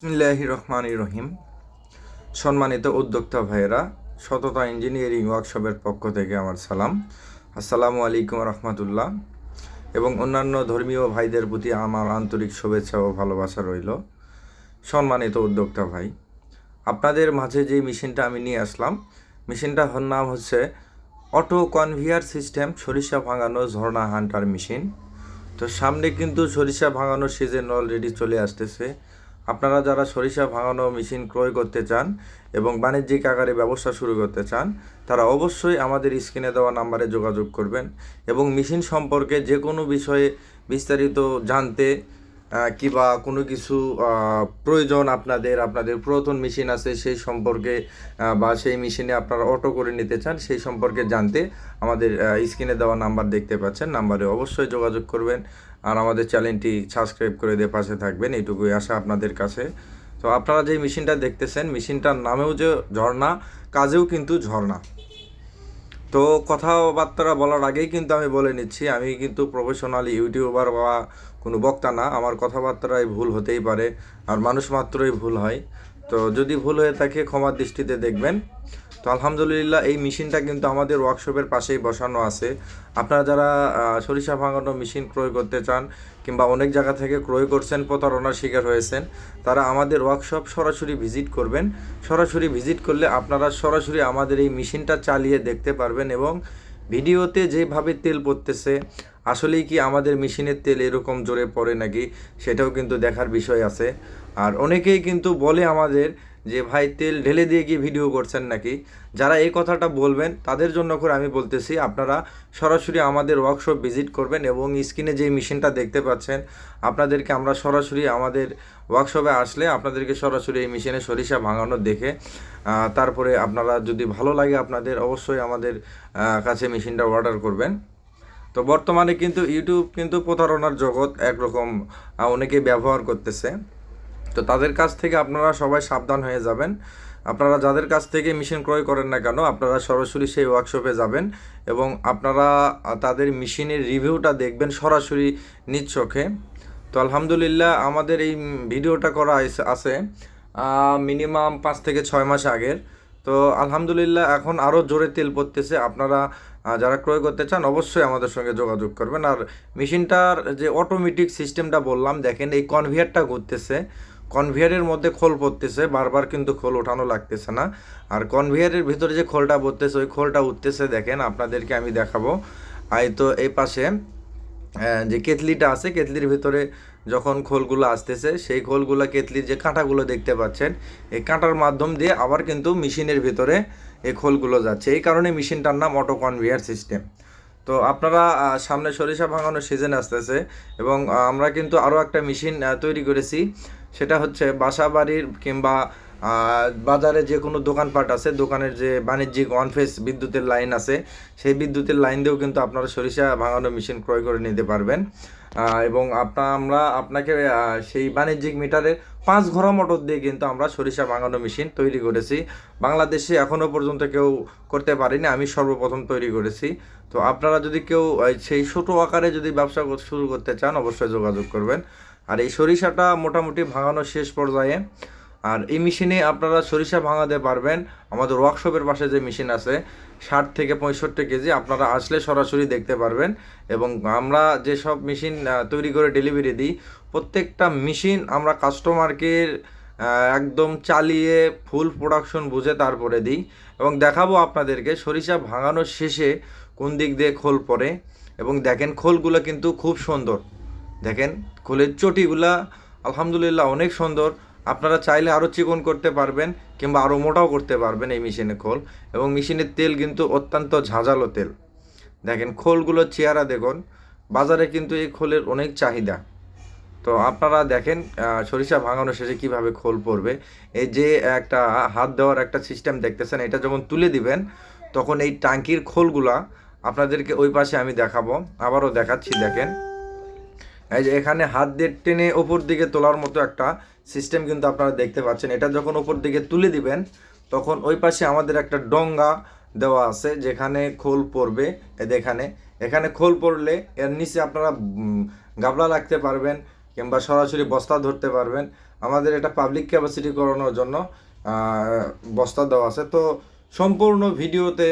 বিসমিল্লাহির রহমানির রহিম। সম্মানিত উদ্যোক্তা ভাইয়েরা, সততা ইঞ্জিনিয়ারিং ওয়ার্কশপের পক্ষ থেকে আমার সালাম। আসসালামু আলাইকুম রহমতুল্লাহ। এবং অন্যান্য ধর্মীয় ভাইদের প্রতি আমার আন্তরিক শুভেচ্ছা ও ভালোবাসা রইল। সম্মানিত উদ্যোক্তা ভাই, আপনাদের মাঝে যে মেশিনটা আমি নিয়ে আসলাম, মেশিনটার নাম হচ্ছে অটো কনভেয়ার সিস্টেম সরিষা ভাঙানো ঝর্ণা হান্টার মেশিন। তো সামনে কিন্তু সরিষা ভাঙানোর সিজন অলরেডি চলে আসতেছে। আপনারা যারা সরিষা ভাঙানো মেশিন ক্রয় করতে চান এবং বাণিজ্যিক আকারে ব্যবসা শুরু করতে চান, তারা অবশ্যই আমাদের স্ক্রিনে দেওয়া নাম্বারে যোগাযোগ করবেন এবং মেশিন সম্পর্কে যে কোনো বিষয়ে বিস্তারিত জানতে কিংবা কোনো কিছু প্রয়োজন, আপনাদের পুরাতন মেশিন আছে সেই সম্পর্কে বা সেই মেশিনে আপনারা অটো করে নিতে চান সেই সম্পর্কে জানতে আমাদের স্ক্রিনে দেওয়া নাম্বার দেখতে পাচ্ছেন, নাম্বারে অবশ্যই যোগাযোগ করবেন। আর আমাদের চ্যানেলটি সাবস্ক্রাইব করে দিয়ে পাশে থাকবেন, এইটুকুই আশা আপনাদের কাছে। তো আপনারা যে মেশিনটা দেখতেছেন, মেশিনটার নামেও যে ঝর্ণা, কাজেও কিন্তু ঝর্ণা। তো কথাবার্তা বলার আগেই কিন্তু আমি বলে নিচ্ছি, আমি কিন্তু প্রফেশনাল ইউটিউবার বা কোনো বক্তা না। আমার কথাবার্তায় ভুল হতেই পারে, আর মানুষ মাত্রই ভুল হয়। তো যদি ভুল হয়ে থাকে ক্ষমার দৃষ্টিতে দেখবেন। তো আলহামদুলিল্লাহ, এই মেশিনটা কিন্তু আমাদের ওয়ার্কশপের পাশেই বসানো আছে। আপনারা যারা সরিষা ভাঙানো মেশিন ক্রয় করতে চান কিংবা অনেক জায়গা থেকে ক্রয় করছেন, প্রতারণার শিকার হয়েছেন, তারা আমাদের ওয়ার্কশপ সরাসরি ভিজিট করবেন। সরাসরি ভিজিট করলে আপনারা সরাসরি আমাদের এই মেশিনটা চালিয়ে দেখতে পারবেন এবং ভিডিওতে যেভাবে তেল পড়তেছে, আসলেই কি আমাদের মেশিনের তেল এরকম জোরে পড়ে নাকি, সেটাও কিন্তু দেখার বিষয় আছে। আর অনেকেই কিন্তু বলে আমাদের যে ভাই, তেল ঢেলে দিয়ে কি ভিডিও করছেন নাকি। যারা এই কথাটা বলবেন তাদের জন্য করে আমি বলতেছি, আপনারা সরাসরি আমাদের ওয়ার্কশপ ভিজিট করবেন এবং স্ক্রিনে যে মেশিনটা দেখতে পাচ্ছেন, আপনাদেরকে আমরা সরাসরি আমাদের ওয়ার্কশপে আসলে আপনাদেরকে সরাসরি এই মেশিনে সরিষা ভাঙানো দেখে তারপরে আপনারা যদি ভালো লাগে আপনাদের, অবশ্যই আমাদের কাছে মেশিনটা অর্ডার করবেন। তো বর্তমানে কিন্তু ইউটিউব কিন্তু প্রতারণার জগৎ একরকম, অনেকেই ব্যবহার করতেছে। তো তাদের কাছ থেকে আপনারা সবাই সাবধান হয়ে যাবেন। আপনারা যাদের কাছ থেকে মেশিন ক্রয় করেন না কেন, আপনারা সরাসরি সেই ওয়ার্কশপে যাবেন এবং আপনারা তাদের মেশিনের রিভিউটা দেখবেন সরাসরি নিজ চোখে। তো আলহামদুলিল্লাহ, আমাদের এই ভিডিওটা করা আছে মিনিমাম 5 থেকে 6 মাস আগের। তো আলহামদুলিল্লাহ, এখন আরও জোরে তেল পড়তেছে। আপনারা যারা ক্রয় করতে চান অবশ্যই আমাদের সঙ্গে যোগাযোগ করবেন। আর মেশিনটার যে অটোমেটিক সিস্টেমটা বললাম, দেখেন এই কনভেয়ারটা ঘুরতেছে, কনভেয়ারের মধ্যে খোল পড়তেছে, বারবার কিন্তু খোল ওঠানো লাগতেছে না। আর কনভেয়ারের ভিতরে যে খোলটা পড়তেছে, ওই খোলটা উঠতেছে, দেখেন আপনাদেরকে আমি দেখাবো। তো এই পাশে যে কেতলিটা আছে, কেতলির ভিতরে যখন খোলগুলো আসতেছে, সেই খোলগুলো কেতলির যে কাঁটাগুলো দেখতে পাচ্ছেন, এই কাঁটার মাধ্যম দিয়ে আবার কিন্তু মেশিনের ভিতরে এই খোলগুলো যাচ্ছে। এই কারণে মেশিনটার নাম অটো কনভেয়ার সিস্টেম। তো আপনারা সামনে সরিষা ভাঙানোর সিজন আসতেছে এবং আমরা কিন্তু আরও একটা মেশিন তৈরি করেছি। সেটা হচ্ছে বাসা বাড়ির কিংবা বাজারে যে কোনো দোকানপাট আছে, দোকানের যে বাণিজ্যিক ওয়ান ফেস বিদ্যুতের লাইন আছে, সেই বিদ্যুতের লাইন দিয়েও কিন্তু আপনারা সরিষা ভাঙানো মেশিন ক্রয় করে নিতে পারবেন। এবং আমরা আপনাকে সেই বাণিজ্যিক মিটারে 5 ঘোড়া মোটর দিয়ে কিন্তু আমরা সরিষা ভাঙানো মেশিন তৈরি করেছি। বাংলাদেশে এখনও পর্যন্ত কেউ করতে পারেনি, আমি সর্বপ্রথম তৈরি করেছি। তো আপনারা যদি কেউ সেই ছোটো আকারে যদি ব্যবসা শুরু করতে চান, অবশ্যই যোগাযোগ করবেন। আর এই সরিষাটা মোটামুটি ভাঙানোর শেষ পর্যায়ে। আর এই মেশিনে আপনারা সরিষা ভাঙাতে পারবেন। আমাদের ওয়ার্কশপের পাশে যে মেশিন আছে, 60 থেকে 65 কেজি, আপনারা আসলে সরাসরি দেখতে পারবেন। এবং আমরা যেসব মেশিন তৈরি করে ডেলিভারি দিই, প্রত্যেকটা মেশিন আমরা কাস্টমারকে একদম চালিয়ে ফুল প্রোডাকশন বুঝে তারপরে দিই এবং দেখাবো আপনাদেরকে সরিষা ভাঙানোর শেষে কোন দিক দিয়ে খোল পড়ে। এবং দেখেন খোলগুলো কিন্তু খুব সুন্দর, দেখেন খোলের চটিগুলা আলহামদুলিল্লাহ অনেক সুন্দর। আপনারা চাইলে আরও চিকন করতে পারবেন কিংবা আরও মোটাও করতে পারবেন এই মেশিনে খোল। এবং মেশিনের তেল কিন্তু অত্যন্ত ঝাঁঝালো তেল। দেখেন খোলগুলোর চেহারা দেখুন, বাজারে কিন্তু এই খোলের অনেক চাহিদা। তো আপনারা দেখেন সরিষা ভাঙানো শেষে কিভাবে খোল পড়বে। এই যে একটা হাত দেওয়ার একটা সিস্টেম দেখতেছেন, এটা যখন তুলে দিবেন তখন এই টাঙ্কির খোলগুলা আপনাদেরকে ওই পাশে আমি দেখাবো, আবারও দেখাচ্ছি। দেখেন এই যে এখানে হাত দিয়ে টেনে ওপর দিকে তোলার মতো একটা সিস্টেম কিন্তু আপনারা দেখতে পাচ্ছেন। এটা যখন ওপর দিকে তুলে দিবেন তখন ওই পাশে আমাদের একটা ডঙ্গা দেওয়া আছে যেখানে খোল পড়বে। এখানে এখানে খোল পড়লে এর নিচে আপনারা গাবলা রাখতে পারবেন কিংবা সরাসরি বস্তা ধরতে পারবেন। আমাদের এটা পাবলিক ক্যাপাসিটি করানোর জন্য বস্তা দেওয়া আছে। তো সম্পূর্ণ ভিডিওতে